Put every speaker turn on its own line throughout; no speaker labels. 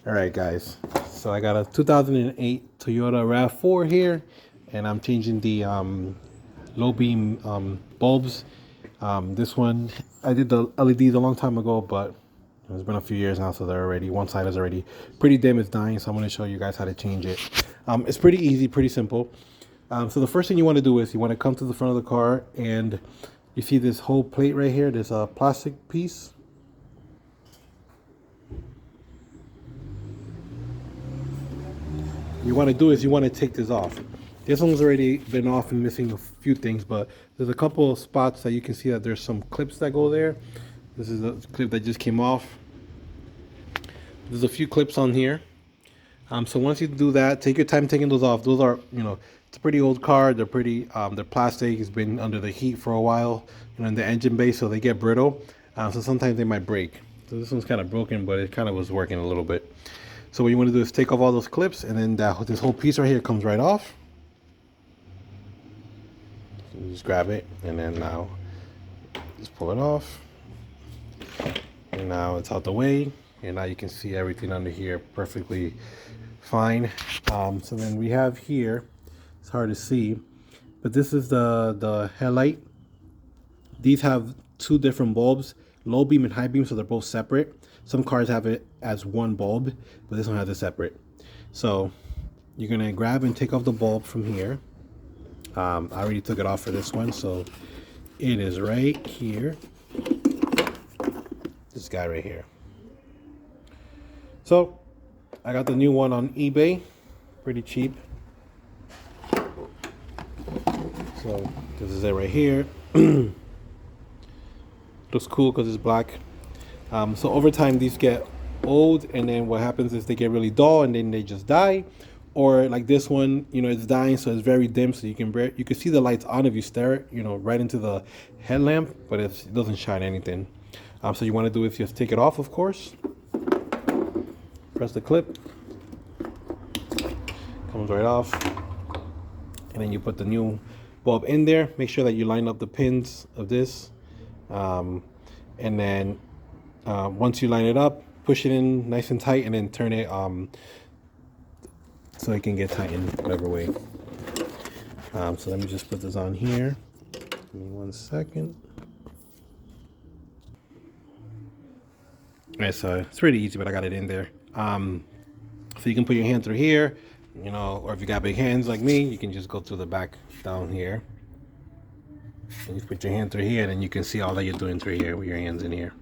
All right, guys. So I got a 2008 Toyota RAV4 here, and I'm changing the low beam bulbs. This one, I did the LEDs a long time ago, but it's been a few years now, so they're already, one side is already pretty dim, it's dying, so I'm going to show you guys how to change it. It's pretty easy, pretty simple. So the first thing you want to do is you want to come to the front of the car, and you see this whole plate right here, there's a plastic piece. You want to do is you want to take this off. This one's already been off and missing a few things, but there's a couple of spots that you can see that there's some clips that go there. This is a clip that just came off. There's a few clips on here. So once you do that, take your time taking those off. Those are, it's a pretty old car. They're pretty, they're plastic. It's been under the heat for a while, in the engine bay, so they get brittle. So sometimes they might break. So this one's kind of broken, but it kind of was working a little bit. So what you want to do is take off all those clips, and then this whole piece right here comes right off. So you just grab it, and then now just pull it off. And now it's out the way, and now you can see everything under here perfectly fine. So then we have here, it's hard to see, but this is the headlight. These have two different bulbs, low beam and high beam, so they're both separate. Some cars have it as one bulb, but this one has it separate. So you're gonna grab and take off the bulb from here. I already took it off for this one, so it is right here. This guy right here. So I got the new one on eBay, pretty cheap. So this is it right here. Looks cool because it's black. So over time these get old, and then what happens is they get really dull and then they just die. Or like this one, it's dying, so it's very dim, so you can see the lights on if you stare, right into the headlamp, but it doesn't shine anything. So you want to do is just take it off, of course. Press the clip, comes right off, and then you put the new bulb in there. Make sure that you line up the pins of this, and then once you line it up, push it in nice and tight, and then turn it so it can get tightened whatever way. So let me just put this on here. Give me 1 second. Alright, so it's pretty easy, but I got it in there. So you can put your hand through here, or if you got big hands like me, you can just go through the back down here. And you put your hand through here, and then you can see all that you're doing through here with your hands in here.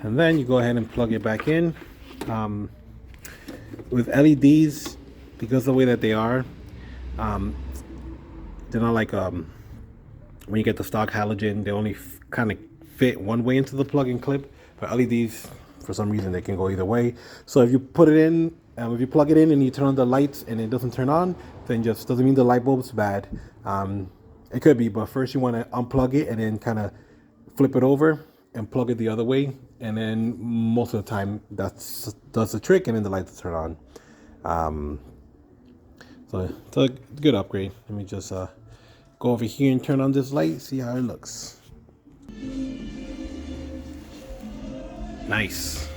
And then you go ahead and plug it back in. With LEDs, because of the way that they are, they're not like when you get the stock halogen, they only kind of fit one way into the plug-in clip. But LEDs, for some reason, they can go either way. So if you put it in, if you plug it in and you turn on the lights and it doesn't turn on, then just doesn't mean the light bulb's bad. It could be, but first you want to unplug it and then kind of flip it over and plug it the other way, and then most of the time does the trick, and then the lights turn on. So it's a good upgrade. Let me just go over here and turn on this light, see how it looks. Nice.